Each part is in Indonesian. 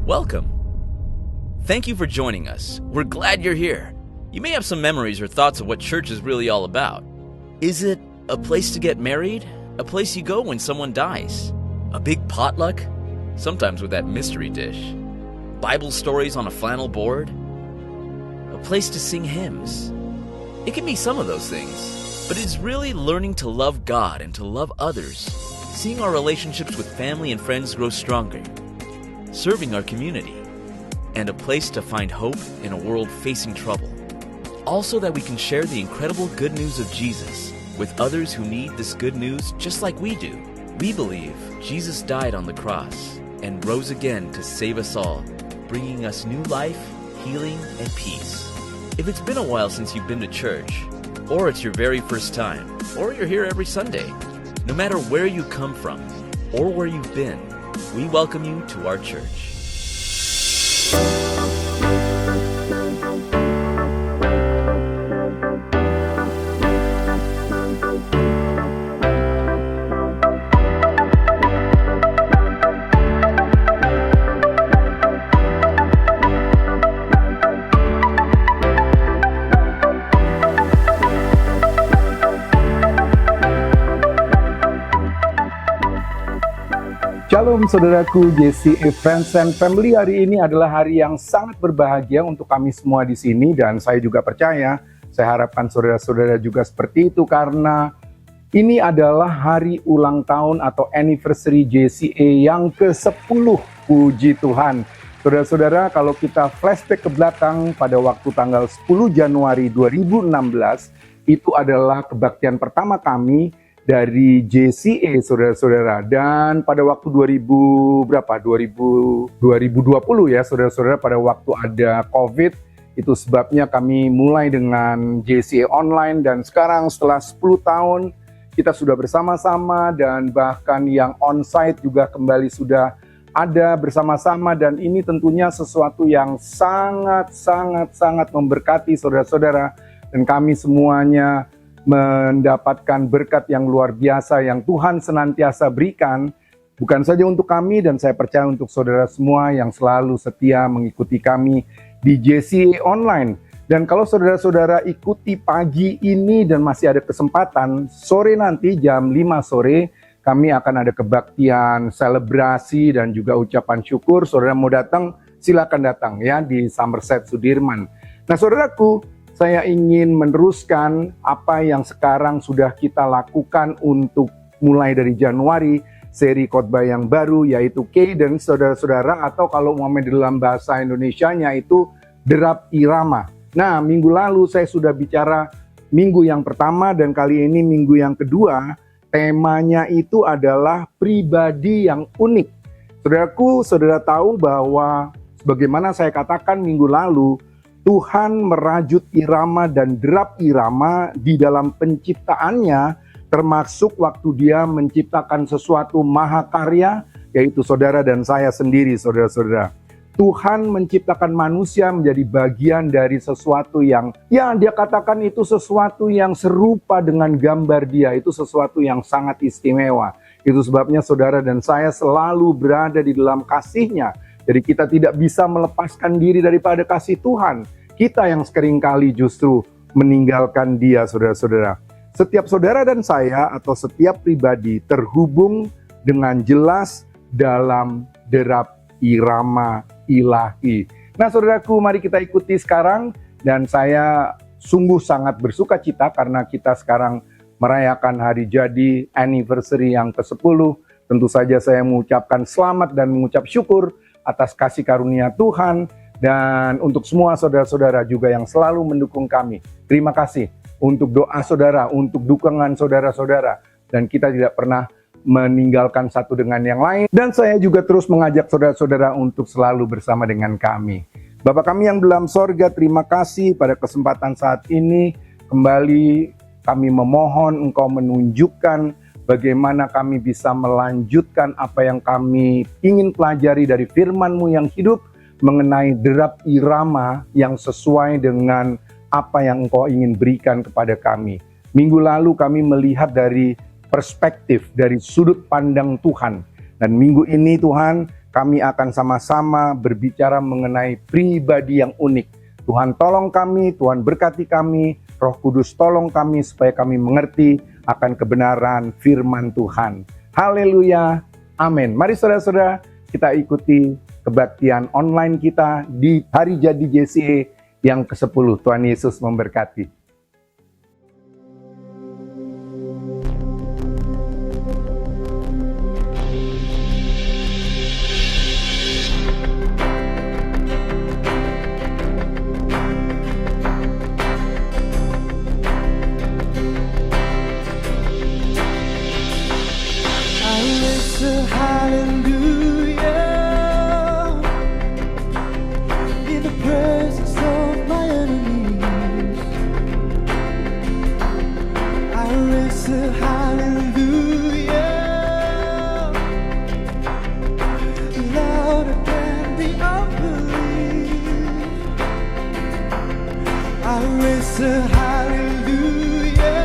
Welcome. Thank you for joining us. We're glad you're here. You may have some memories or thoughts of what church is really all about. Is it a place to get married? A place you go when someone dies? A big potluck? Sometimes with that mystery dish. Bible stories on a flannel board? A place to sing hymns? It can be some of those things, but it's really learning to love God and to love others, seeing our relationships with family and friends grow stronger, serving our community, and a place to find hope in a world facing trouble. Also that we can share the incredible good news of Jesus with others who need this good news just like we do. We believe Jesus died on the cross and rose again to save us all, bringing us new life, healing, and peace. If it's been a while since you've been to church, or it's your very first time, or you're here every Sunday, no matter where you come from or where you've been, we welcome you to our church. Shalom saudaraku, JCA Friends and Family. Hari ini adalah hari yang sangat berbahagia untuk kami semua di sini, dan saya juga percaya, saya harapkan saudara-saudara juga seperti itu, karena ini adalah hari ulang tahun atau anniversary JCA yang ke-10. Puji Tuhan. Saudara-saudara, kalau kita flashback ke belakang pada waktu tanggal 10 Januari 2016, itu adalah kebaktian pertama kami dari JCA, saudara-saudara. Dan pada waktu 2020 ya, saudara-saudara, pada waktu ada COVID, itu sebabnya kami mulai dengan JCA online, dan sekarang setelah 10 tahun kita sudah bersama-sama, dan bahkan yang on-site juga kembali sudah ada bersama-sama, dan ini tentunya sesuatu yang sangat memberkati saudara-saudara, dan kami semuanya mendapatkan berkat yang luar biasa yang Tuhan senantiasa berikan, bukan saja untuk kami, dan saya percaya untuk saudara semua yang selalu setia mengikuti kami di JCA Online. Dan kalau saudara-saudara ikuti pagi ini dan masih ada kesempatan, sore nanti jam 5 sore kami akan ada kebaktian, selebrasi, dan juga ucapan syukur. Saudara mau datang, silakan datang ya di Somerset Sudirman. Nah saudaraku, saya ingin meneruskan apa yang sekarang sudah kita lakukan untuk mulai dari Januari, seri khotbah yang baru yaitu Cadence, saudara-saudara, atau kalau mau dalam bahasa Indonesianya itu derap irama. Nah, minggu lalu saya sudah bicara minggu yang pertama, dan kali ini minggu yang kedua, temanya itu adalah pribadi yang unik. Saudaraku, saudara tahu bahwa sebagaimana saya katakan minggu lalu, Tuhan merajut irama dan derap irama di dalam penciptaannya, termasuk waktu dia menciptakan sesuatu mahakarya, yaitu saudara dan saya sendiri, saudara-saudara. Tuhan menciptakan manusia menjadi bagian dari sesuatu yang, ya dia katakan itu sesuatu yang serupa dengan gambar dia, itu sesuatu yang sangat istimewa. Itu sebabnya saudara dan saya selalu berada di dalam kasih-Nya. Jadi kita tidak bisa melepaskan diri daripada kasih Tuhan. Kita yang seringkali justru meninggalkan Dia, saudara-saudara. Setiap saudara dan saya atau setiap pribadi terhubung dengan jelas dalam derap irama ilahi. Nah saudaraku, mari kita ikuti sekarang, dan saya sungguh sangat bersuka cita karena kita sekarang merayakan hari jadi anniversary yang ke-10. Tentu saja saya mengucapkan selamat dan mengucap syukur atas kasih karunia Tuhan, dan untuk semua saudara-saudara juga yang selalu mendukung kami. Terima kasih untuk doa saudara, untuk dukungan saudara-saudara, dan kita tidak pernah meninggalkan satu dengan yang lain. Dan saya juga terus mengajak saudara-saudara untuk selalu bersama dengan kami. Bapa kami yang dalam sorga, terima kasih pada kesempatan saat ini. Kembali kami memohon Engkau menunjukkan bagaimana kami bisa melanjutkan apa yang kami ingin pelajari dari firman-Mu yang hidup mengenai derap irama yang sesuai dengan apa yang Engkau ingin berikan kepada kami. Minggu lalu kami melihat dari perspektif, dari sudut pandang Tuhan. Dan minggu ini Tuhan, kami akan sama-sama berbicara mengenai pribadi yang unik. Tuhan tolong kami, Tuhan berkati kami, Roh Kudus tolong kami supaya kami mengerti akan kebenaran firman Tuhan. Haleluya, amin. Mari saudara-saudara, kita ikuti kebaktian online kita di Hari Jadi JCE yang ke-10. Tuhan Yesus memberkati. Hallelujah, in the presence of my enemies. I raise a hallelujah, louder than the unbelief. I raise a hallelujah,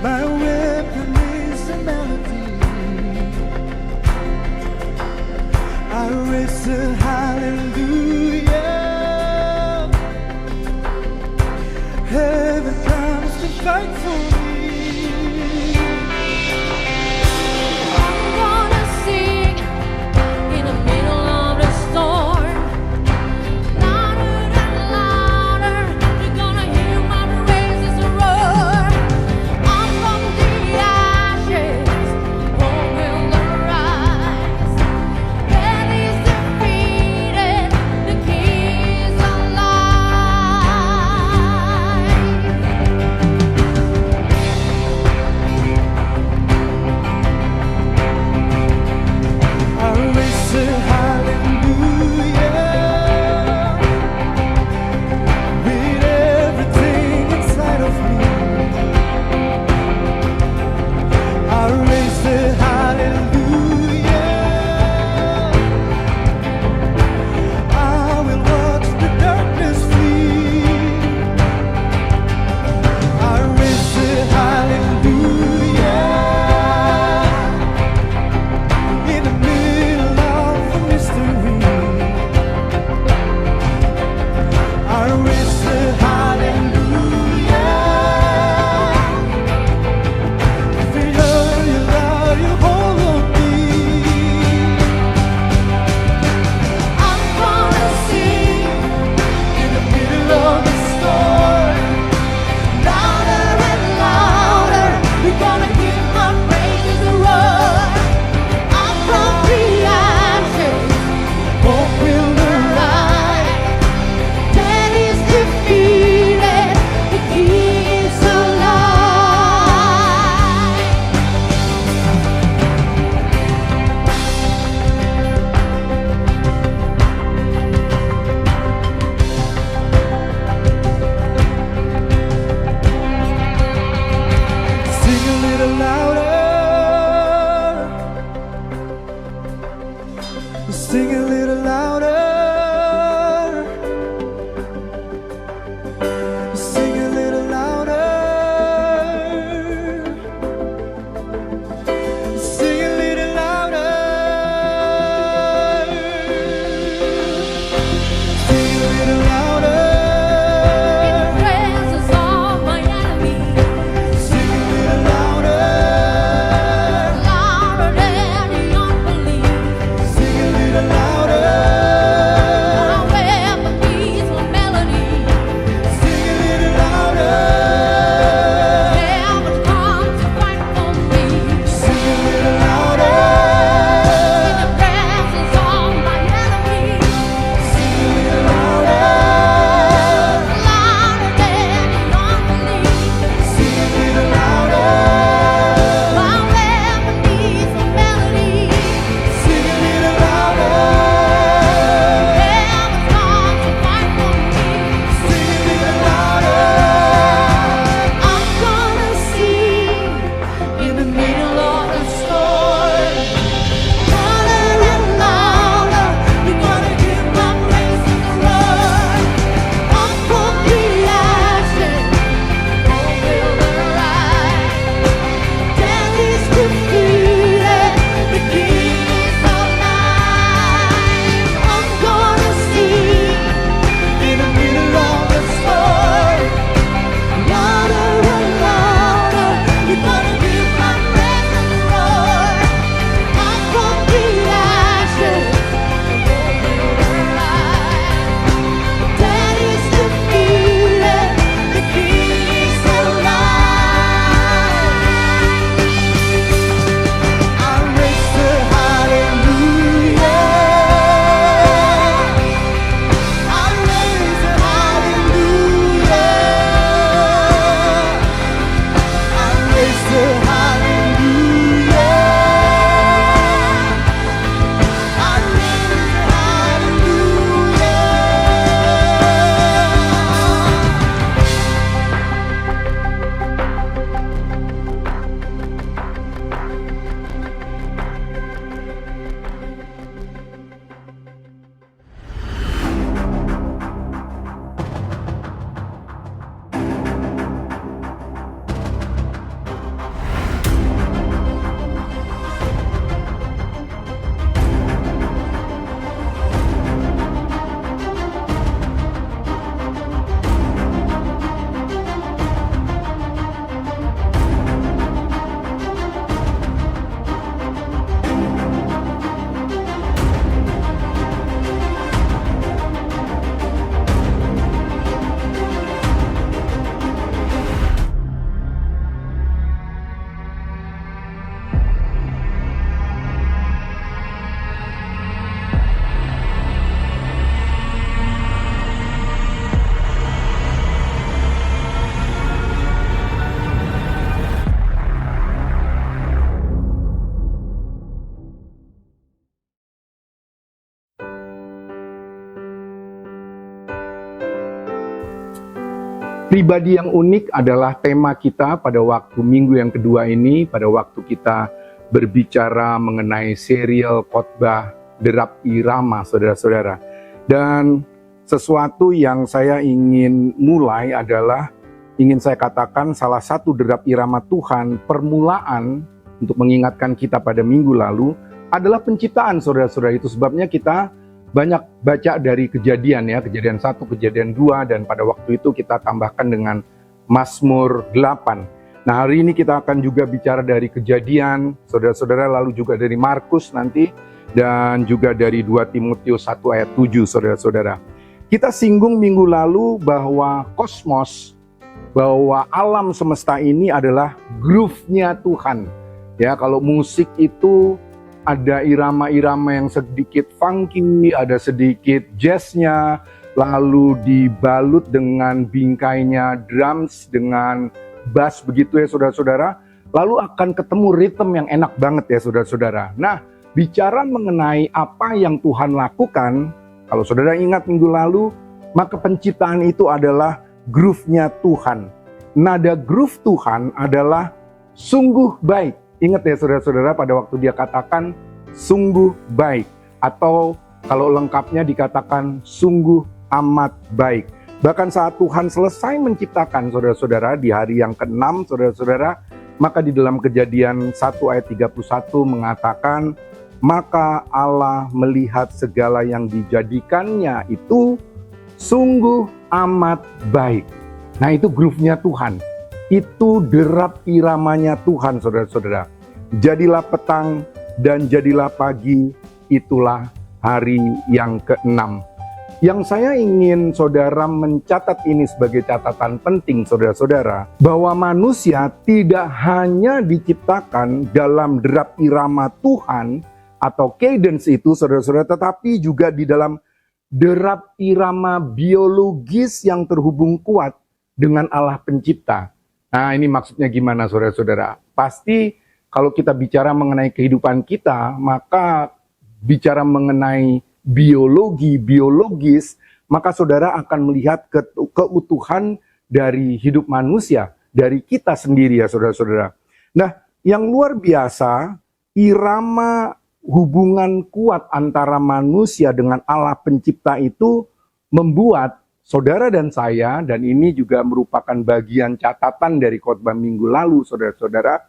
my weapon is a melody. I raise a hallelujah, heaven comes to fight for me. I'm gonna sing in the middle of the storm, louder and louder. You're gonna hear my praises roar. I'm from the ashes, hope will arise. Death is defeated, the King is alive. I raise a hallelujah, with everything inside of me. I raise a hallelujah, I will watch the darkness flee. I raise a hallelujah, in the middle of a mystery. I raise a hallelujah, feel you love you hold on me. I'm gonna sing In the middle of the storm, louder and louder. We're gonna give my praises a roar. I'm from the ashes, hope will rise. Death is defeated, the King is alive. sing a little louder, sing a little louder, sing a little louder, sing a little louder, sing a little louder, In the presence of my enemies, sing a little louder, louder than the unbelief. sing a little louder. Pribadi yang unik adalah tema kita pada waktu minggu yang kedua ini, pada waktu kita berbicara mengenai serial khotbah derap irama, saudara-saudara. Dan sesuatu yang saya ingin mulai adalah, ingin saya katakan salah satu derap irama Tuhan, permulaan untuk mengingatkan kita pada minggu lalu adalah penciptaan, saudara-saudara. Itu sebabnya kita banyak baca dari Kejadian ya, Kejadian 1, Kejadian 2, dan pada waktu itu kita tambahkan dengan Mazmur 8. Nah, hari ini kita akan juga bicara dari Kejadian, saudara-saudara, lalu juga dari Markus nanti, dan juga dari 2 Timotius 1 ayat 7, saudara-saudara. Kita singgung minggu lalu bahwa kosmos, bahwa alam semesta ini adalah groove-nya Tuhan. Ya, kalau musik itu ada irama-irama yang sedikit funky, ada sedikit jazznya, lalu dibalut dengan bingkainya drums, dengan bass begitu ya saudara-saudara. Lalu akan ketemu ritme yang enak banget ya saudara-saudara. Nah, bicara mengenai apa yang Tuhan lakukan, kalau saudara ingat minggu lalu, maka penciptaan itu adalah groove-nya Tuhan. Nada groove Tuhan adalah sungguh baik. Ingat ya saudara-saudara, pada waktu dia katakan sungguh baik, atau kalau lengkapnya dikatakan sungguh amat baik. Bahkan saat Tuhan selesai menciptakan saudara-saudara di hari yang ke-6 saudara-saudara, maka di dalam Kejadian 1 ayat 31 mengatakan, maka Allah melihat segala yang dijadikannya itu sungguh amat baik. Nah, itu groove-nya Tuhan. Itu derap iramanya Tuhan, saudara-saudara. Jadilah petang dan jadilah pagi, itulah hari yang ke-6. Yang saya ingin saudara mencatat ini sebagai catatan penting, saudara-saudara, bahwa manusia tidak hanya diciptakan dalam derap irama Tuhan atau cadence itu, saudara-saudara, tetapi juga di dalam derap irama biologis yang terhubung kuat dengan Allah pencipta. Nah, ini maksudnya gimana saudara-saudara? Pasti kalau kita bicara mengenai kehidupan kita, maka bicara mengenai biologis, maka saudara akan melihat keutuhan dari hidup manusia, dari kita sendiri ya saudara-saudara. Nah, yang luar biasa, irama hubungan kuat antara manusia dengan Allah pencipta itu membuat saudara dan saya, dan ini juga merupakan bagian catatan dari khotbah minggu lalu, saudara-saudara,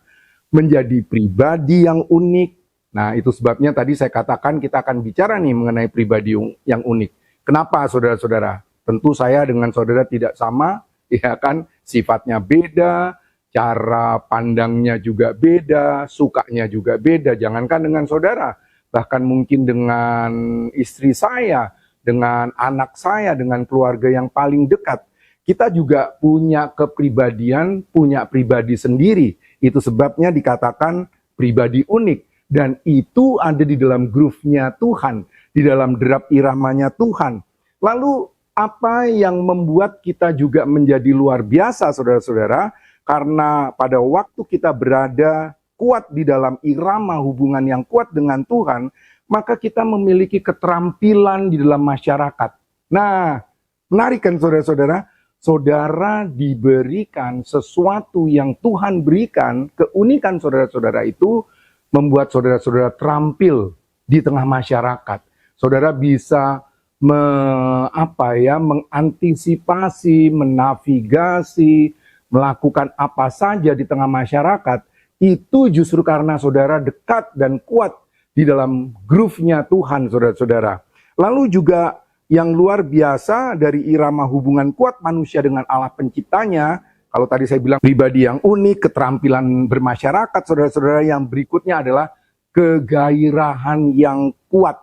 menjadi pribadi yang unik. Nah, itu sebabnya tadi saya katakan kita akan bicara nih mengenai pribadi yang unik. Kenapa, saudara-saudara? Tentu saya dengan saudara tidak sama, ya kan? Sifatnya beda, cara pandangnya juga beda, sukanya juga beda. Jangankan dengan saudara, bahkan mungkin dengan istri saya, dengan anak saya, dengan keluarga yang paling dekat. Kita juga punya kepribadian, punya pribadi sendiri. Itu sebabnya dikatakan pribadi unik. Dan itu ada di dalam groove-nya Tuhan, di dalam derap iramanya Tuhan. Lalu apa yang membuat kita juga menjadi luar biasa, saudara-saudara? Karena pada waktu kita berada kuat di dalam irama hubungan yang kuat dengan Tuhan, maka kita memiliki keterampilan di dalam masyarakat. Nah, menarik kan saudara-saudara? Saudara diberikan sesuatu yang Tuhan berikan, keunikan saudara-saudara itu membuat saudara-saudara terampil di tengah masyarakat. Saudara bisa mengantisipasi, menavigasi, melakukan apa saja di tengah masyarakat. Itu justru karena saudara dekat dan kuat di dalam groove-nya Tuhan, saudara-saudara. Lalu juga yang luar biasa dari irama hubungan kuat manusia dengan Allah penciptanya, kalau tadi saya bilang pribadi yang unik, keterampilan bermasyarakat, saudara-saudara, yang berikutnya adalah kegairahan yang kuat,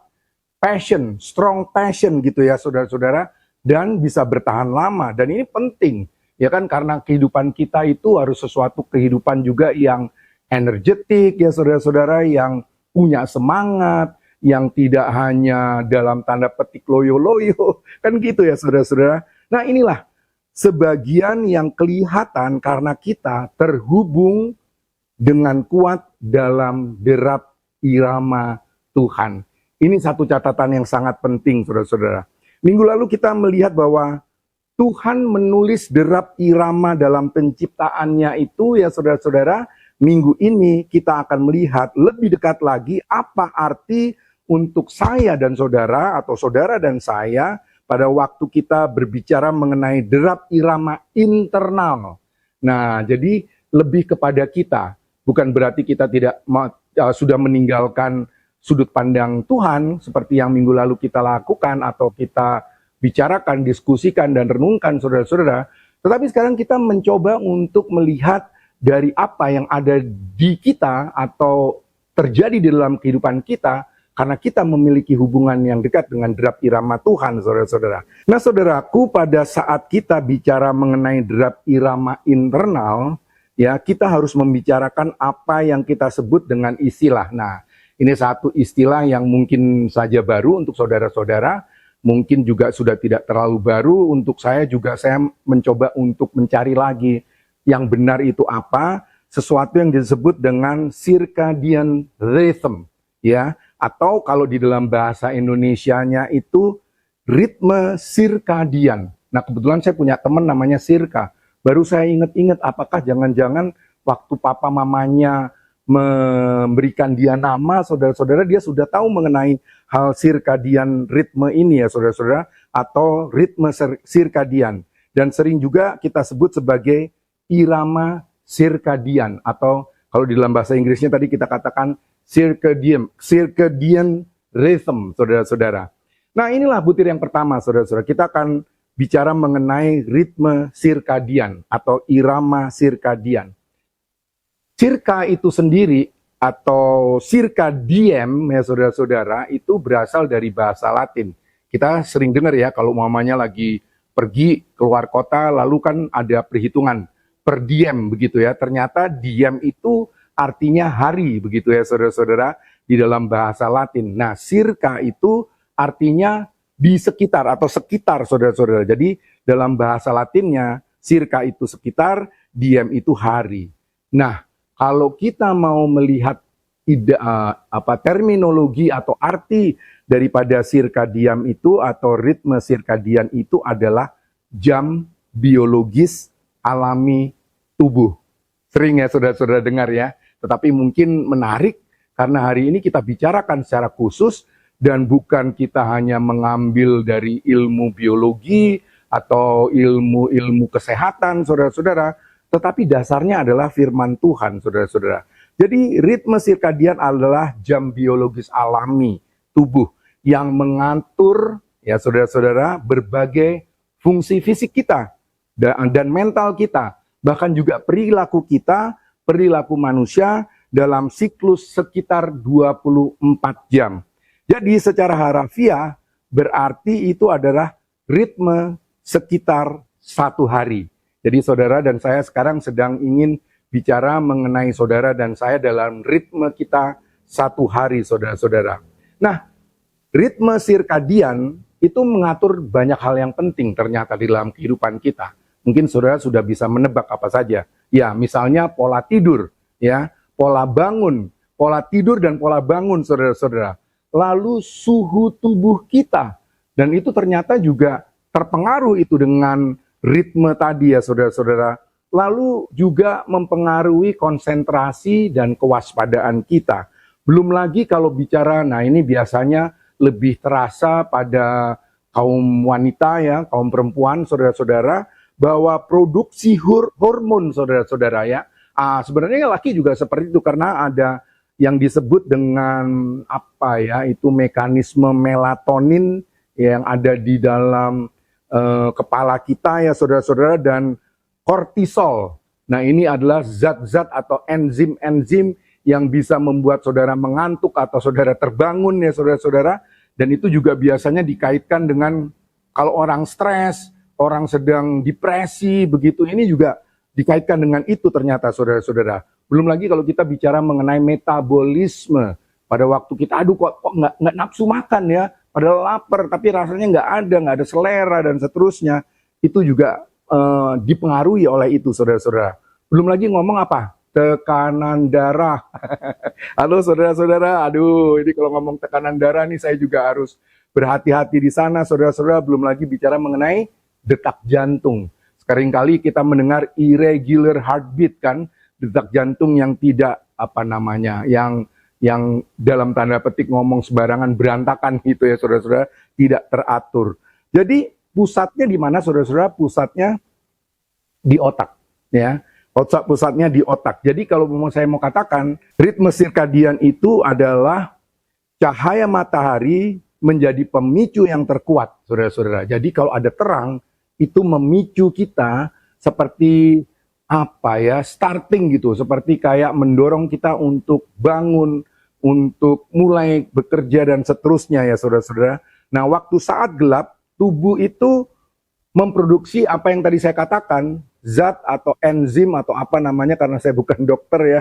passion, strong passion gitu ya saudara-saudara, dan bisa bertahan lama. Dan ini penting, ya kan, karena kehidupan kita itu harus sesuatu kehidupan juga yang energetik ya saudara-saudara, yang punya semangat, yang tidak hanya dalam tanda petik loyo-loyo, kan gitu ya saudara-saudara. Nah, inilah sebagian yang kelihatan karena kita terhubung dengan kuat dalam derap irama Tuhan. Ini satu catatan yang sangat penting saudara-saudara. Minggu lalu kita melihat bahwa Tuhan menulis derap irama dalam penciptaannya itu ya saudara-saudara, minggu ini kita akan melihat lebih dekat lagi apa arti untuk saya dan saudara atau saudara dan saya pada waktu kita berbicara mengenai derap irama internal. Nah, jadi lebih kepada kita, bukan berarti kita tidak sudah meninggalkan sudut pandang Tuhan seperti yang minggu lalu kita lakukan atau kita bicarakan, diskusikan, dan renungkan saudara-saudara. Tetapi sekarang kita mencoba untuk melihat dari apa yang ada di kita atau terjadi di dalam kehidupan kita karena kita memiliki hubungan yang dekat dengan derap irama Tuhan, saudara-saudara. Nah, saudaraku, pada saat kita bicara mengenai derap irama internal, ya kita harus membicarakan apa yang kita sebut dengan istilah. Nah, ini satu istilah yang mungkin saja baru untuk saudara-saudara, mungkin juga sudah tidak terlalu baru untuk saya juga. Saya mencoba untuk mencari lagi yang benar itu apa, sesuatu yang disebut dengan circadian rhythm, ya, atau kalau di dalam bahasa Indonesianya itu ritme sirkadian. Nah, kebetulan saya punya teman namanya Sirka. Baru saya ingat-ingat apakah jangan-jangan waktu papa mamanya memberikan dia nama, saudara-saudara, dia sudah tahu mengenai hal sirkadian ritme ini ya saudara-saudara, atau ritme sirkadian. Dan sering juga kita sebut sebagai irama sirkadian, atau kalau di dalam bahasa Inggrisnya tadi kita katakan circadian rhythm, saudara-saudara. Nah, inilah butir yang pertama, saudara-saudara. Kita akan bicara mengenai ritme sirkadian atau irama sirkadian. Circa itu sendiri atau circadian ya saudara-saudara itu berasal dari bahasa Latin. Kita sering dengar ya kalau mamanya lagi pergi keluar kota lalu kan ada perhitungan per diem begitu ya. Ternyata diem itu artinya hari begitu ya saudara-saudara di dalam bahasa Latin. Nah, circa itu artinya di sekitar atau sekitar saudara-saudara. Jadi dalam bahasa Latinnya circa itu sekitar, diem itu hari. Nah, kalau kita mau melihat terminologi atau arti daripada sirkadian itu atau ritme sirkadian itu adalah jam biologis alami tubuh. Sering ya saudara-saudara dengar ya, tetapi mungkin menarik karena hari ini kita bicarakan secara khusus dan bukan kita hanya mengambil dari ilmu biologi atau ilmu kesehatan saudara-saudara, tetapi dasarnya adalah firman Tuhan, saudara-saudara. Jadi ritme sirkadian adalah jam biologis alami tubuh yang mengatur, ya saudara-saudara, berbagai fungsi fisik kita dan mental kita, bahkan juga perilaku kita, perilaku manusia dalam siklus sekitar 24 jam. Jadi secara harafiah berarti itu adalah ritme sekitar 1 hari. Jadi saudara dan saya sekarang sedang ingin bicara mengenai saudara dan saya dalam ritme kita 1 hari, saudara-saudara. Nah, ritme sirkadian itu mengatur banyak hal yang penting ternyata di dalam kehidupan kita. Mungkin saudara sudah bisa menebak apa saja. Ya, misalnya pola tidur, ya, pola bangun, pola tidur dan pola bangun, saudara-saudara. Lalu suhu tubuh kita. Dan itu ternyata juga terpengaruh itu dengan ritme tadi ya saudara-saudara, lalu juga mempengaruhi konsentrasi dan kewaspadaan kita. Belum lagi kalau bicara, nah ini biasanya lebih terasa pada kaum wanita ya, kaum perempuan saudara-saudara, bahwa produksi hormon saudara-saudara ya, sebenarnya laki juga seperti itu karena ada yang disebut dengan apa ya, itu mekanisme melatonin yang ada di dalam kepala kita ya saudara-saudara dan kortisol. Nah, ini adalah zat-zat atau enzim-enzim yang bisa membuat saudara mengantuk atau saudara terbangun ya saudara-saudara, dan itu juga biasanya dikaitkan dengan kalau orang stres, orang sedang depresi begitu, ini juga dikaitkan dengan itu ternyata saudara-saudara. Belum lagi kalau kita bicara mengenai metabolisme pada waktu kita aduh kok nggak nafsu makan ya, padahal lapar, tapi rasanya nggak ada selera dan seterusnya. Itu juga dipengaruhi oleh itu, saudara-saudara. Belum lagi ngomong apa? Tekanan darah. Halo saudara-saudara, aduh ini kalau ngomong tekanan darah nih saya juga harus berhati-hati di sana, saudara-saudara. Belum lagi bicara mengenai detak jantung. Seringkali kita mendengar irregular heartbeat kan, detak jantung yang tidak yang dalam tanda petik ngomong sembarangan, berantakan gitu ya saudara-saudara, tidak teratur. Jadi pusatnya di mana saudara-saudara? Pusatnya di otak ya. Pusatnya di otak. Jadi kalau saya mau katakan, ritme sirkadian itu adalah cahaya matahari menjadi pemicu yang terkuat, saudara-saudara. Jadi kalau ada terang, itu memicu kita seperti starting gitu, seperti kayak mendorong kita untuk bangun, untuk mulai bekerja dan seterusnya ya saudara-saudara. Nah, waktu saat gelap, tubuh itu memproduksi apa yang tadi saya katakan, zat atau enzim atau apa namanya, karena saya bukan dokter ya,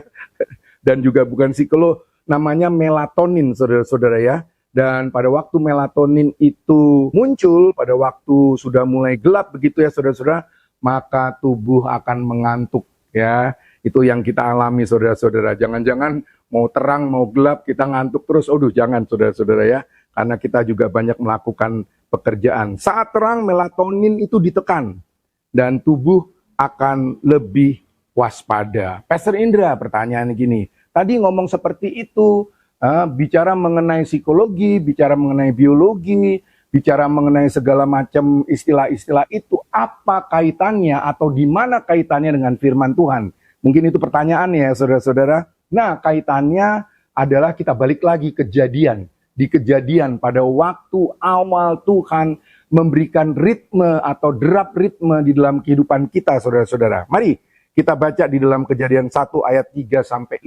dan juga bukan psikolog, namanya melatonin saudara-saudara ya. Dan pada waktu melatonin itu muncul, pada waktu sudah mulai gelap begitu ya saudara-saudara, maka tubuh akan mengantuk ya. Itu yang kita alami saudara-saudara. Jangan-jangan mau terang mau gelap kita ngantuk terus. Aduh, jangan saudara-saudara ya. Karena kita juga banyak melakukan pekerjaan. Saat terang melatonin itu ditekan dan tubuh akan lebih waspada. Pastor Indra, pertanyaan gini. Tadi ngomong seperti itu, bicara mengenai psikologi, bicara mengenai biologi, bicara mengenai segala macam istilah-istilah itu, apa kaitannya atau di mana kaitannya dengan firman Tuhan? Mungkin itu pertanyaannya ya saudara-saudara. Nah, kaitannya adalah kita balik lagi kejadian. Di kejadian pada waktu awal Tuhan memberikan ritme atau derap ritme di dalam kehidupan kita saudara-saudara. Mari kita baca di dalam Kejadian 1 ayat 3-5.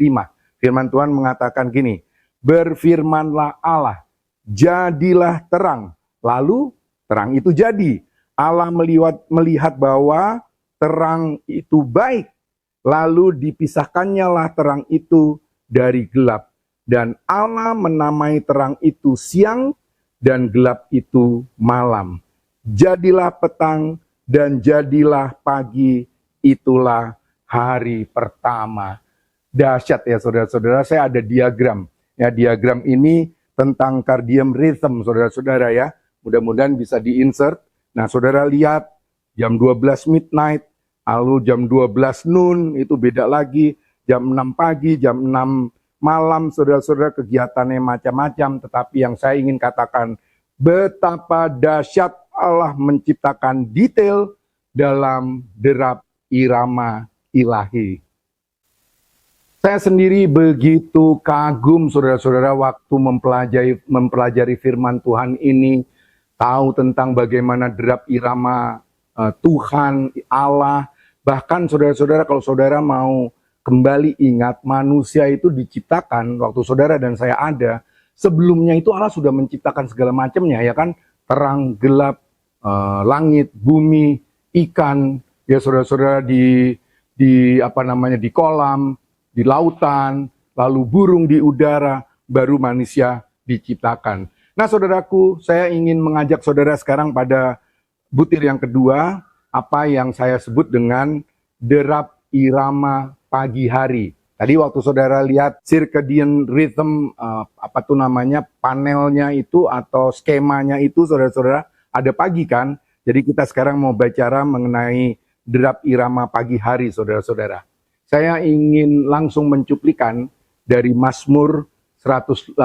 Firman Tuhan mengatakan gini, berfirmanlah Allah, jadilah terang. Lalu terang itu jadi. Allah melihat bahwa terang itu baik. Lalu dipisahkannya lah terang itu dari gelap. Dan Allah menamai terang itu siang dan gelap itu malam. Jadilah petang dan jadilah pagi, itulah hari pertama. Dahsyat ya saudara-saudara, saya ada diagram. Ya, diagram ini tentang cardiac rhythm saudara-saudara ya. Mudah-mudahan bisa di-insert. Nah, saudara lihat jam 12 midnight, lalu jam 12 noon, itu beda lagi. Jam 6 pagi, jam 6 malam, saudara-saudara kegiatannya macam-macam. Tetapi yang saya ingin katakan, betapa dahsyat Allah menciptakan detail dalam derap irama ilahi. Saya sendiri begitu kagum saudara-saudara waktu mempelajari firman Tuhan ini, tahu tentang bagaimana derap irama Tuhan, Allah. Bahkan saudara-saudara, kalau saudara mau kembali ingat, manusia itu diciptakan waktu saudara dan saya ada. Sebelumnya itu Allah sudah menciptakan segala macamnya ya kan, terang, gelap, langit, bumi, ikan, ya saudara-saudara di kolam, di lautan, lalu burung di udara, baru manusia diciptakan. Nah saudaraku, saya ingin mengajak saudara sekarang pada butir yang kedua, apa yang saya sebut dengan derap irama pagi hari. Tadi waktu saudara lihat circadian rhythm, panelnya itu atau skemanya itu saudara-saudara, ada pagi kan? Jadi kita sekarang mau bicara mengenai derap irama pagi hari saudara-saudara. Saya ingin langsung mencuplikan dari Mazmur 118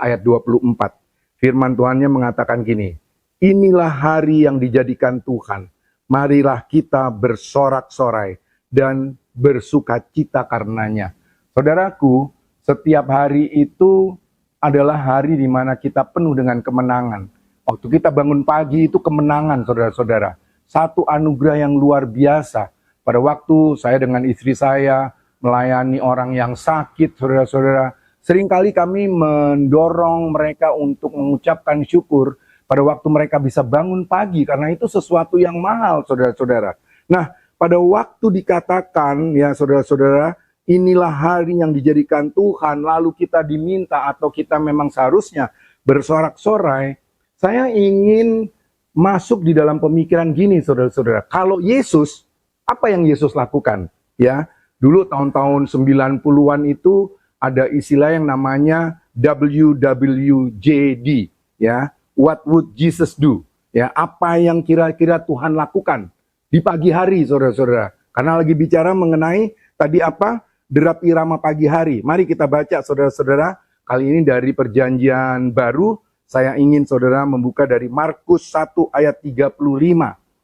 ayat 24. Firman Tuhannya mengatakan gini, inilah hari yang dijadikan Tuhan, marilah kita bersorak-sorai dan bersuka cita karenanya. Saudaraku, setiap hari itu adalah hari di mana kita penuh dengan kemenangan. Waktu kita bangun pagi itu kemenangan saudara-saudara. Satu anugerah yang luar biasa. Pada waktu saya dengan istri saya melayani orang yang sakit, saudara-saudara, seringkali kami mendorong mereka untuk mengucapkan syukur pada waktu mereka bisa bangun pagi, karena itu sesuatu yang mahal, saudara-saudara. Nah, pada waktu dikatakan, ya saudara-saudara, inilah hari yang dijadikan Tuhan, lalu kita diminta atau kita memang seharusnya bersorak-sorai, saya ingin masuk di dalam pemikiran gini, saudara-saudara. Kalau Yesus, apa yang Yesus lakukan? Ya, dulu tahun-tahun 90-an itu ada istilah yang namanya WWJD, ya. What would Jesus do? Ya, apa yang kira-kira Tuhan lakukan di pagi hari, saudara-saudara. Karena lagi bicara mengenai tadi apa? Derap irama pagi hari. Mari kita baca, saudara-saudara. Kali ini dari Perjanjian Baru, saya ingin saudara membuka dari Markus 1 ayat 35.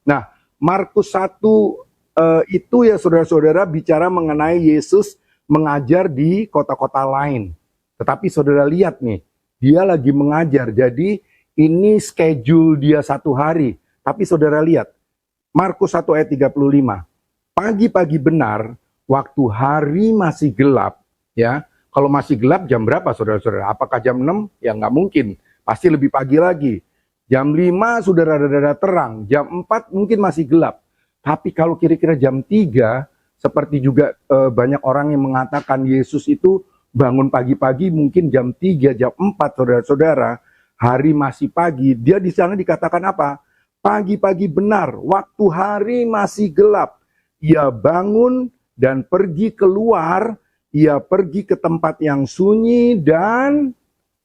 Nah, Markus 1 itu ya saudara-saudara bicara mengenai Yesus mengajar di kota-kota lain. Tetapi saudara lihat nih, dia lagi mengajar. Jadi ini schedule dia satu hari. Tapi saudara lihat, Markus 1 ayat 35. Pagi-pagi benar, waktu hari masih gelap, ya. Kalau masih gelap jam berapa saudara-saudara? Apakah jam 6? Ya nggak mungkin. Pasti lebih pagi lagi. Jam 5 sudah rada-rada terang. Jam 4 mungkin masih gelap. Tapi kalau kira-kira jam 3, seperti juga banyak orang yang mengatakan Yesus itu bangun pagi-pagi mungkin jam 3, jam 4 saudara-saudara. Hari masih pagi. Dia di sana dikatakan apa? Pagi-pagi benar. Waktu hari masih gelap. Ia bangun dan pergi keluar. Ia pergi ke tempat yang sunyi dan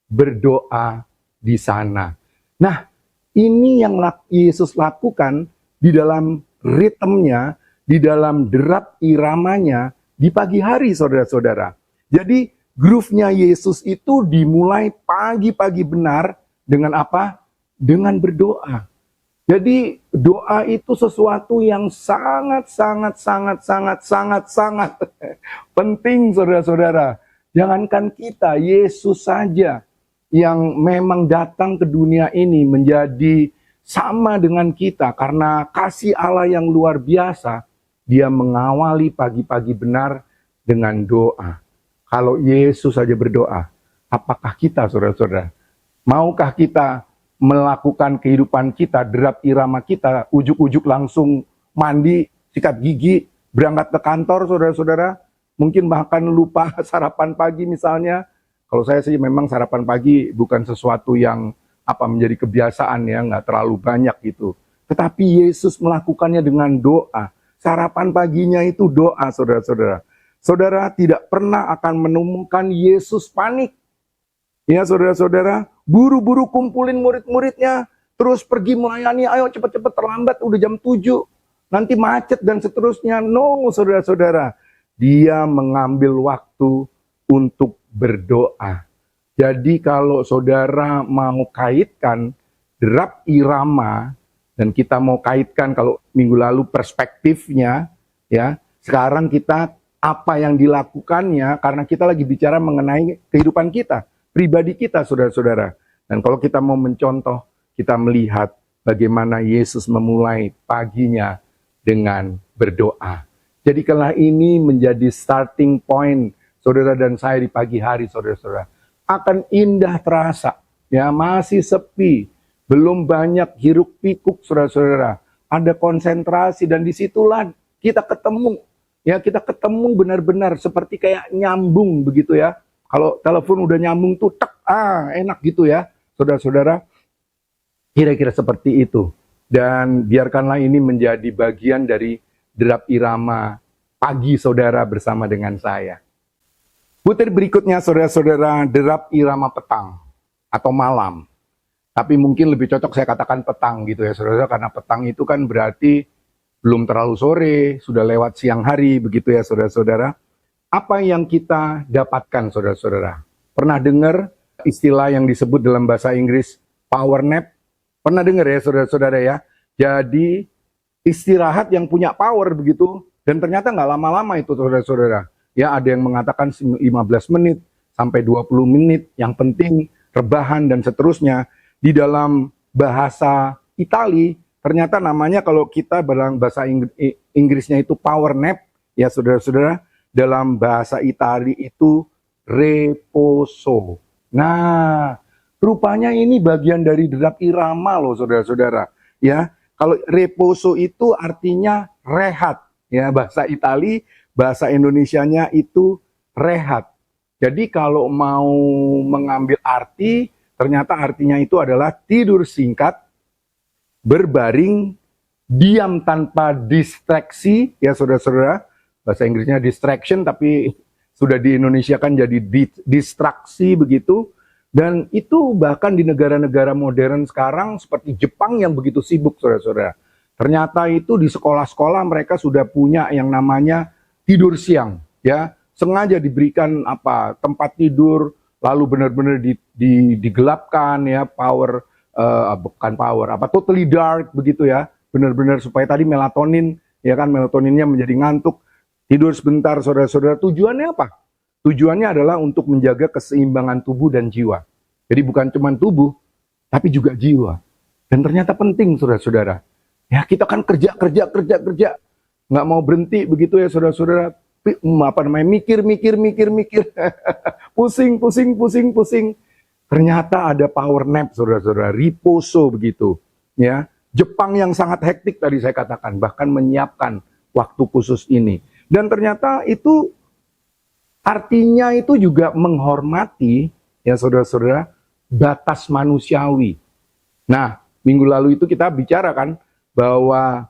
berdoa di sana. Nah, ini yang Yesus lakukan di dalam ritmenya, di dalam derap iramanya di pagi hari, saudara-saudara. Jadi, groove-nya Yesus itu dimulai pagi-pagi benar dengan apa? Dengan berdoa. Jadi, doa itu sesuatu yang sangat penting, saudara-saudara. Jangankan kita, Yesus saja yang memang datang ke dunia ini menjadi sama dengan kita karena kasih Allah yang luar biasa. Dia mengawali pagi-pagi benar dengan doa. Kalau Yesus saja berdoa, apakah kita, saudara-saudara? Maukah kita melakukan kehidupan kita, derap irama kita, ujuk-ujuk langsung mandi, sikat gigi, berangkat ke kantor, saudara-saudara? Mungkin bahkan lupa sarapan pagi misalnya. Kalau saya sih memang sarapan pagi bukan sesuatu yang menjadi kebiasaan ya, nggak terlalu banyak gitu. Tetapi Yesus melakukannya dengan doa. Sarapan paginya itu doa, saudara-saudara. Saudara tidak pernah akan menemukan Yesus panik. Ya saudara-saudara, buru-buru kumpulin murid-muridnya, terus pergi melayani, ayo cepat-cepat terlambat, udah jam 7, nanti macet dan seterusnya. No, saudara-saudara, dia mengambil waktu untuk berdoa. Jadi kalau saudara mau kaitkan derap irama, dan kita mau kaitkan kalau minggu lalu perspektifnya, ya sekarang kita apa yang dilakukannya, karena kita lagi bicara mengenai kehidupan kita, pribadi kita, saudara-saudara. Dan kalau kita mau mencontoh, kita melihat bagaimana Yesus memulai paginya dengan berdoa. Jadikanlah ini menjadi starting point saudara dan saya di pagi hari, saudara-saudara. Akan indah terasa, ya masih sepi, belum banyak hiruk pikuk, saudara-saudara. Ada konsentrasi dan disitulah kita ketemu, ya kita ketemu benar-benar seperti kayak nyambung begitu ya. Kalau telepon udah nyambung tuh, enak gitu ya, saudara-saudara. Kira-kira seperti itu. Dan biarkanlah ini menjadi bagian dari derap irama pagi saudara bersama dengan saya. Butir berikutnya, saudara-saudara, derap irama petang atau malam. Tapi mungkin lebih cocok saya katakan petang gitu ya, saudara, karena petang itu kan berarti belum terlalu sore, sudah lewat siang hari, begitu ya, saudara-saudara. Apa yang kita dapatkan, saudara-saudara? Pernah dengar istilah yang disebut dalam bahasa Inggris power nap? Pernah dengar ya, saudara-saudara ya? Jadi istirahat yang punya power begitu, dan ternyata nggak lama-lama itu, saudara-saudara. Ya, ada yang mengatakan 15 menit sampai 20 menit, yang penting rebahan dan seterusnya. Di dalam bahasa Itali, ternyata namanya kalau kita bahasa Inggrisnya itu power nap, ya saudara-saudara, dalam bahasa Itali itu reposo. Nah, rupanya ini bagian dari derap irama loh, saudara-saudara. Ya, kalau reposo itu artinya rehat. Ya, bahasa Itali, bahasa Indonesianya itu rehat. Jadi kalau mau mengambil arti, ternyata artinya itu adalah tidur singkat, berbaring, diam tanpa distraksi, ya saudara-saudara. Bahasa Inggrisnya distraction, tapi sudah di Indonesia kan jadi distraksi begitu. Dan itu bahkan di negara-negara modern sekarang seperti Jepang yang begitu sibuk, saudara-saudara. Ternyata itu di sekolah-sekolah mereka sudah punya yang namanya tidur siang, ya. Sengaja diberikan tempat tidur, lalu benar-benar digelapkan, ya, totally dark begitu, ya. Benar-benar supaya tadi melatonin, ya kan, melatoninnya menjadi ngantuk. Tidur sebentar, saudara-saudara. Tujuannya apa? Tujuannya adalah untuk menjaga keseimbangan tubuh dan jiwa. Jadi bukan cuma tubuh, tapi juga jiwa. Dan ternyata penting, saudara-saudara. Ya, kita kan kerja. Nggak mau berhenti begitu ya, saudara-saudara. Mikir. pusing. Ternyata ada power nap, saudara-saudara. Riposo begitu. Ya, Jepang yang sangat hektik tadi saya katakan, bahkan menyiapkan waktu khusus ini. Dan ternyata itu artinya itu juga menghormati, ya saudara-saudara, batas manusiawi. Nah, minggu lalu itu kita bicarakan bahwa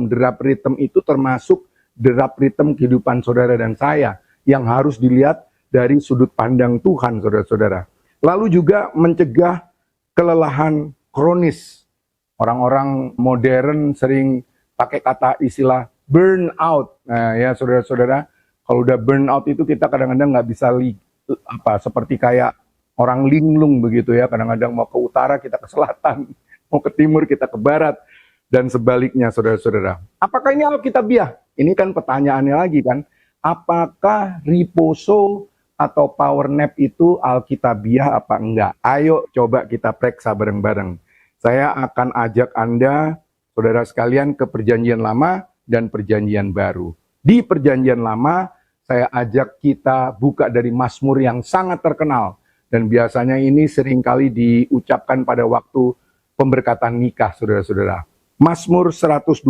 derap ritme itu termasuk derap ritme kehidupan saudara dan saya yang harus dilihat dari sudut pandang Tuhan, saudara-saudara. Lalu juga mencegah kelelahan kronis. Orang-orang modern sering pakai istilah burnout. Nah, ya saudara-saudara, kalau udah burnout itu kita kadang-kadang nggak bisa seperti kayak orang linglung begitu ya. Kadang-kadang mau ke utara kita ke selatan, mau ke timur kita ke barat, dan sebaliknya, saudara-saudara. Apakah ini alkitabiah? Ini kan pertanyaannya lagi kan. Apakah riposo atau power nap itu alkitabiah apa enggak? Ayo coba kita periksa bareng-bareng. Saya akan ajak Anda, saudara sekalian, ke Perjanjian Lama dan Perjanjian Baru. Di Perjanjian Lama, saya ajak kita buka dari Mazmur yang sangat terkenal. Dan biasanya ini seringkali diucapkan pada waktu pemberkatan nikah, saudara-saudara. Mazmur 127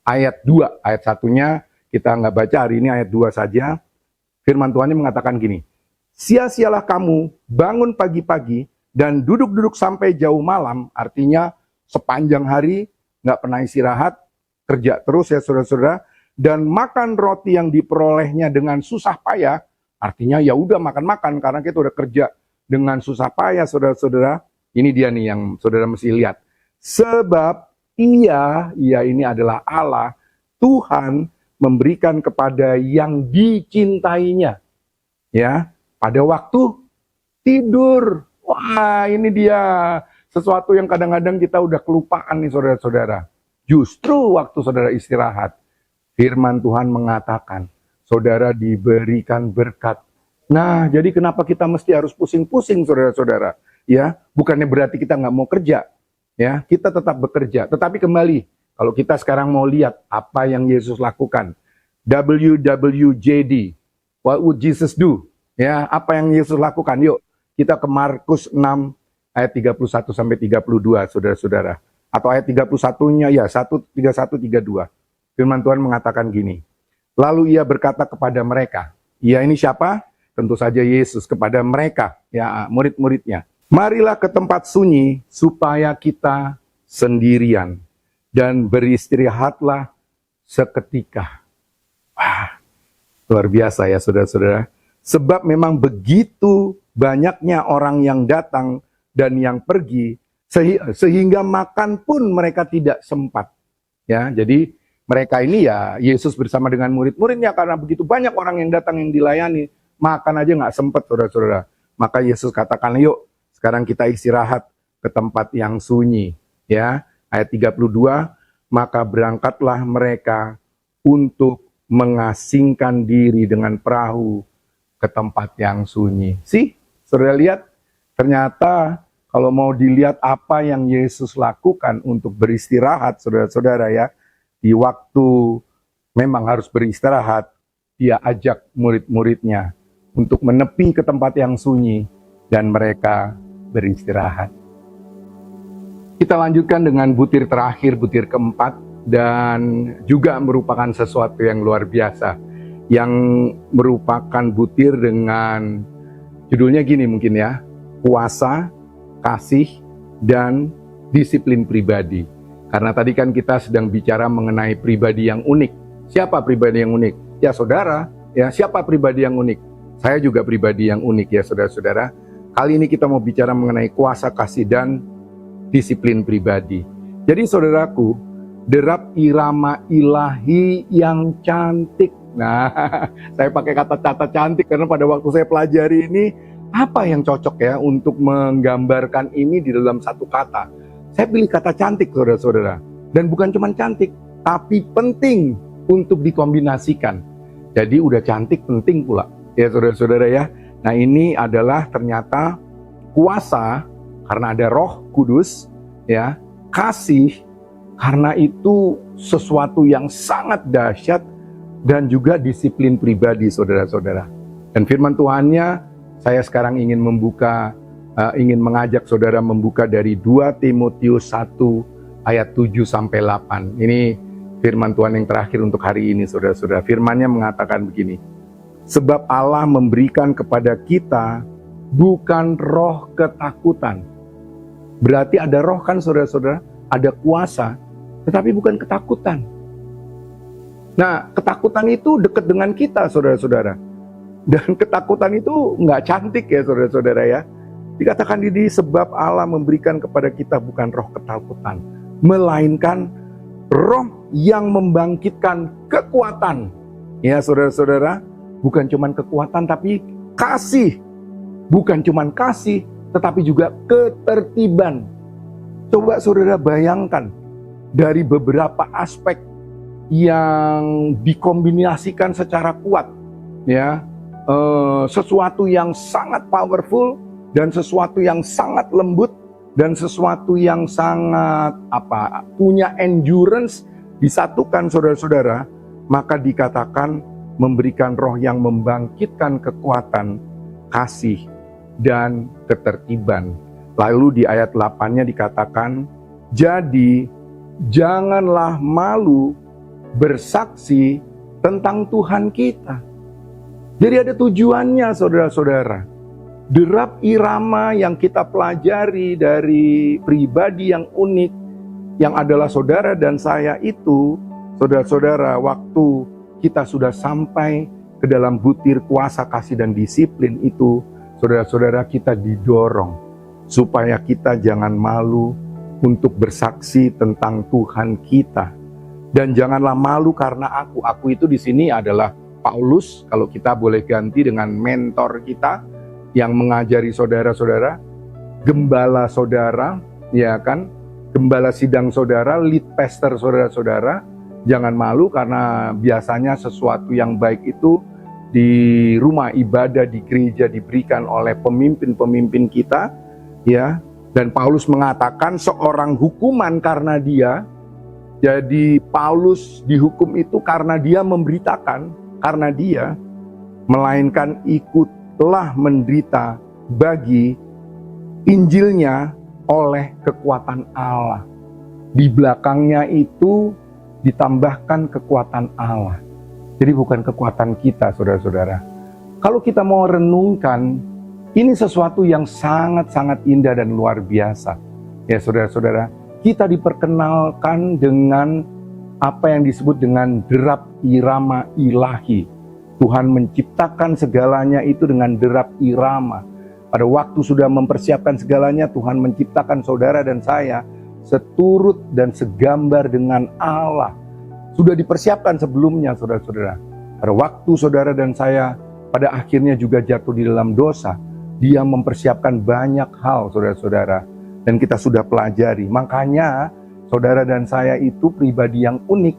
ayat 2. Ayat 1-nya kita nggak baca hari ini, ayat 2 saja. Firman Tuhan mengatakan gini. Sia-sialah kamu bangun pagi-pagi dan duduk-duduk sampai jauh malam. Artinya sepanjang hari nggak pernah istirahat. Kerja terus ya saudara-saudara. Dan makan roti yang diperolehnya dengan susah payah, artinya ya udah makan-makan karena kita udah kerja dengan susah payah, saudara-saudara. Ini dia nih yang saudara mesti lihat. Sebab ia ini adalah Allah, Tuhan memberikan kepada yang dicintainya. Ya, pada waktu tidur. Wah, ini dia sesuatu yang kadang-kadang kita udah kelupaan nih saudara-saudara. Justru waktu saudara istirahat, firman Tuhan mengatakan, saudara diberikan berkat. Nah, jadi kenapa kita mesti harus pusing-pusing, saudara-saudara? Ya, bukannya berarti kita nggak mau kerja. Ya, kita tetap bekerja. Tetapi kembali, kalau kita sekarang mau lihat apa yang Yesus lakukan, WWJD, what would Jesus do? Ya, apa yang Yesus lakukan? Yuk, kita ke Markus 6 ayat 31 sampai 32, saudara-saudara. Atau ayat 31-nya ya, 31-32. Firman Tuhan mengatakan gini. Lalu ia berkata kepada mereka, ia ini siapa? Tentu saja Yesus kepada mereka, ya murid-muridnya. Marilah ke tempat sunyi supaya kita sendirian dan beristirahatlah seketika. Wah, luar biasa ya saudara-saudara. Sebab memang begitu banyaknya orang yang datang dan yang pergi, sehingga makan pun mereka tidak sempat. Ya, jadi mereka ini ya Yesus bersama dengan murid-muridnya karena begitu banyak orang yang datang yang dilayani, makan aja nggak sempat, saudara-saudara. Maka Yesus katakan, yuk sekarang kita istirahat ke tempat yang sunyi. Ya, ayat 32, maka berangkatlah mereka untuk mengasingkan diri dengan perahu ke tempat yang sunyi. Saudara lihat, ternyata kalau mau dilihat apa yang Yesus lakukan untuk beristirahat, saudara-saudara ya, di waktu memang harus beristirahat, dia ajak murid-muridnya untuk menepi ke tempat yang sunyi dan mereka beristirahat. Kita lanjutkan dengan butir terakhir, butir keempat, dan juga merupakan sesuatu yang luar biasa, yang merupakan butir dengan judulnya gini mungkin ya, kuasa, kasih, dan disiplin pribadi. Karena tadi kan kita sedang bicara mengenai pribadi yang unik. Siapa pribadi yang unik? Ya saudara, ya siapa pribadi yang unik? Saya juga pribadi yang unik ya saudara-saudara. Kali ini kita mau bicara mengenai kuasa kasih dan disiplin pribadi. Jadi saudaraku, derap irama ilahi yang cantik. Nah, saya pakai kata cantik karena pada waktu saya pelajari ini, apa yang cocok ya untuk menggambarkan ini di dalam satu kata. Saya pilih kata cantik, saudara-saudara. Dan bukan cuma cantik, tapi penting untuk dikombinasikan. Jadi udah cantik, penting pula. Ya saudara-saudara ya. Nah ini adalah ternyata kuasa karena ada Roh Kudus, ya, kasih karena itu sesuatu yang sangat dahsyat, dan juga disiplin pribadi saudara-saudara. Dan firman Tuhannya saya sekarang ingin mengajak saudara membuka dari 2 Timotius 1 ayat 7 sampai 8. Ini firman Tuhan yang terakhir untuk hari ini saudara-saudara. Firman-Nya mengatakan begini. Sebab Allah memberikan kepada kita bukan roh ketakutan. Berarti ada roh kan saudara-saudara, ada kuasa, tetapi bukan ketakutan. Nah, ketakutan itu dekat dengan kita saudara-saudara. Dan ketakutan itu nggak cantik ya saudara-saudara ya. Dikatakan di sebab Allah memberikan kepada kita bukan roh ketakutan, melainkan roh yang membangkitkan kekuatan. Ya saudara-saudara, bukan cuman kekuatan tapi kasih. Bukan cuman kasih, tetapi juga ketertiban. Coba saudara bayangkan dari beberapa aspek yang dikombinasikan secara kuat, ya, sesuatu yang sangat powerful dan sesuatu yang sangat lembut dan sesuatu yang sangat punya endurance disatukan saudara-saudara, maka dikatakan memberikan roh yang membangkitkan kekuatan, kasih dan ketertiban. Lalu di ayat 8-nya dikatakan, jadi janganlah malu bersaksi tentang Tuhan kita. Jadi ada tujuannya saudara-saudara. Derap irama yang kita pelajari dari pribadi yang unik, yang adalah saudara dan saya itu, saudara-saudara, waktu kita sudah sampai ke dalam butir kuasa kasih dan disiplin itu, saudara-saudara, kita didorong supaya kita jangan malu untuk bersaksi tentang Tuhan kita. Dan janganlah malu karena aku itu di sini adalah Paulus, kalau kita boleh ganti dengan mentor kita yang mengajari saudara-saudara, gembala saudara, ya kan, gembala sidang saudara, lead pastor saudara-saudara. Jangan malu karena biasanya sesuatu yang baik itu di rumah ibadah, di gereja diberikan oleh pemimpin-pemimpin kita, ya. Dan Paulus mengatakan seorang hukuman karena dia. Jadi Paulus dihukum itu karena dia memberitakan, karena dia, melainkan ikutlah menderita bagi Injilnya oleh kekuatan Allah. Di belakangnya itu ditambahkan kekuatan Allah. Jadi bukan kekuatan kita saudara-saudara. Kalau kita mau renungkan, ini sesuatu yang sangat-sangat indah dan luar biasa. Ya saudara-saudara, kita diperkenalkan dengan apa yang disebut dengan derap irama ilahi. Tuhan menciptakan segalanya itu dengan derap irama. Pada waktu sudah mempersiapkan segalanya, Tuhan menciptakan saudara dan saya seturut dan segambar dengan Allah. Sudah dipersiapkan sebelumnya saudara-saudara. Pada waktu saudara dan saya pada akhirnya juga jatuh di dalam dosa, Dia mempersiapkan banyak hal saudara-saudara. Dan kita sudah pelajari. Makanya saudara dan saya itu pribadi yang unik.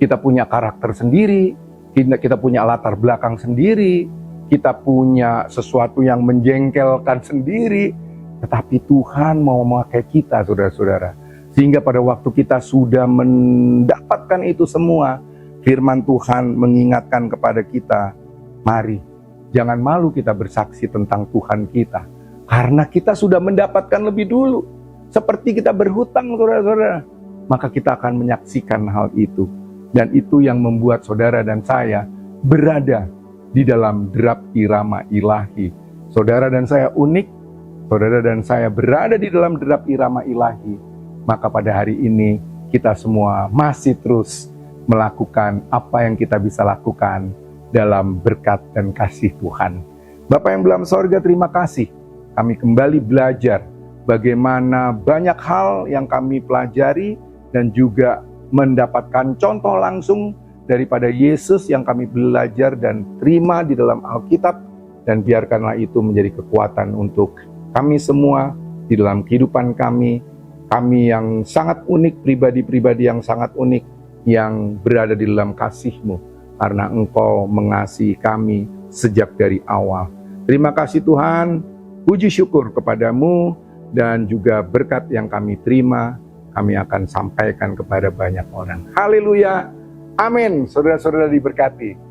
Kita punya karakter sendiri, kita punya latar belakang sendiri, kita punya sesuatu yang menjengkelkan sendiri. Tetapi Tuhan mau memakai kita saudara-saudara. Sehingga pada waktu kita sudah mendapatkan itu semua, firman Tuhan mengingatkan kepada kita, mari jangan malu kita bersaksi tentang Tuhan kita. Karena kita sudah mendapatkan lebih dulu. Seperti kita berhutang saudara-saudara. Maka kita akan menyaksikan hal itu. Dan itu yang membuat saudara dan saya berada di dalam derap irama ilahi. Saudara dan saya unik. Saudara dan saya berada di dalam derap irama ilahi. Maka pada hari ini kita semua masih terus melakukan apa yang kita bisa lakukan dalam berkat dan kasih Tuhan. Bapa yang dalam sorga, terima kasih. Kami kembali belajar bagaimana banyak hal yang kami pelajari dan juga mendapatkan contoh langsung daripada Yesus yang kami belajar dan terima di dalam Alkitab, dan biarkanlah itu menjadi kekuatan untuk kami semua di dalam kehidupan kami yang sangat unik, pribadi-pribadi yang sangat unik, yang berada di dalam kasih-Mu, karena Engkau mengasihi kami sejak dari awal. Terima kasih Tuhan, puji syukur kepadamu, dan juga berkat yang kami terima, kami akan sampaikan kepada banyak orang. Haleluya, amin. Saudara-saudara diberkati.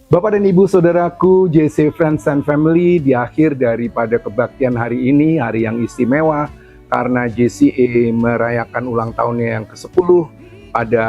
Bapak dan Ibu Saudaraku, JC Friends and Family, di akhir daripada kebaktian hari ini, hari yang istimewa, karena JCE merayakan ulang tahunnya yang ke-10 pada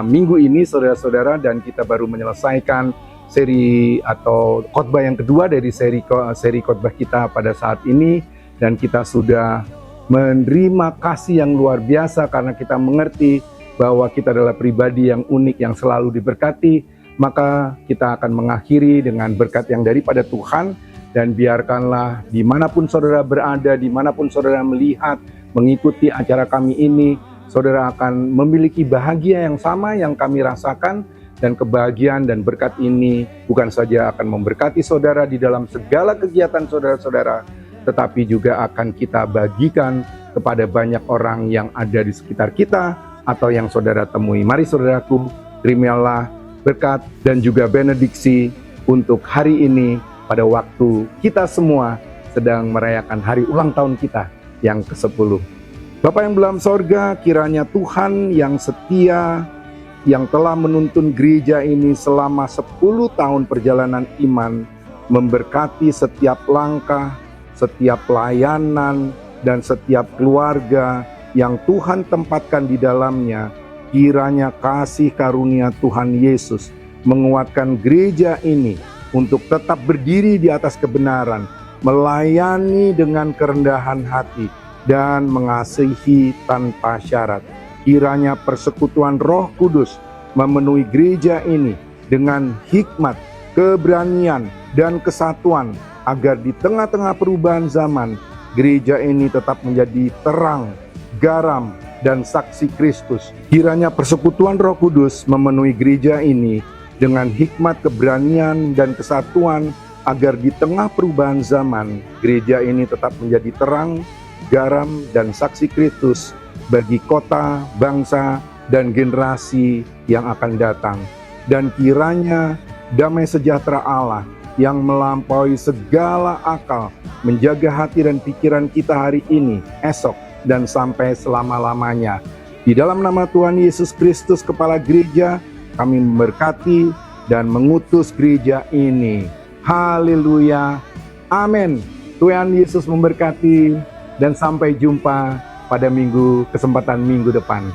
minggu ini, saudara-saudara, dan kita baru menyelesaikan seri atau khotbah yang kedua dari seri khotbah kita pada saat ini, dan kita sudah menerima kasih yang luar biasa karena kita mengerti bahwa kita adalah pribadi yang unik yang selalu diberkati. Maka kita akan mengakhiri dengan berkat yang daripada Tuhan, dan biarkanlah dimanapun saudara berada, dimanapun saudara melihat, mengikuti acara kami ini, saudara akan memiliki bahagia yang sama yang kami rasakan, dan kebahagiaan dan berkat ini bukan saja akan memberkati saudara di dalam segala kegiatan saudara-saudara, tetapi juga akan kita bagikan kepada banyak orang yang ada di sekitar kita atau yang saudara temui. Mari saudaraku, terimalah berkat dan juga benediksi untuk hari ini pada waktu kita semua sedang merayakan hari ulang tahun kita yang ke-10. Bapa yang dalam sorga, kiranya Tuhan yang setia, yang telah menuntun gereja ini selama 10 tahun perjalanan iman, memberkati setiap langkah, setiap pelayanan, dan setiap keluarga yang Tuhan tempatkan di dalamnya. Kiranya kasih karunia Tuhan Yesus menguatkan gereja ini untuk tetap berdiri di atas kebenaran, melayani dengan kerendahan hati, dan mengasihi tanpa syarat. Kiranya persekutuan Roh Kudus memenuhi gereja ini dengan hikmat, keberanian, dan kesatuan, agar di tengah-tengah perubahan zaman, gereja ini tetap menjadi terang, garam, dan saksi Kristus. Kiranya persekutuan Roh Kudus memenuhi gereja ini dengan hikmat, keberanian, dan kesatuan, agar di tengah perubahan zaman, gereja ini tetap menjadi terang, garam, dan saksi Kristus bagi kota, bangsa, dan generasi yang akan datang. Dan kiranya damai sejahtera Allah yang melampaui segala akal menjaga hati dan pikiran kita hari ini, esok, dan sampai selama-lamanya. Di dalam nama Tuhan Yesus Kristus, Kepala Gereja, kami memberkati dan mengutus gereja ini. Haleluya. Amin. Tuhan Yesus memberkati, dan sampai jumpa pada kesempatan minggu depan.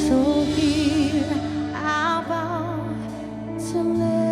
So here I bow to let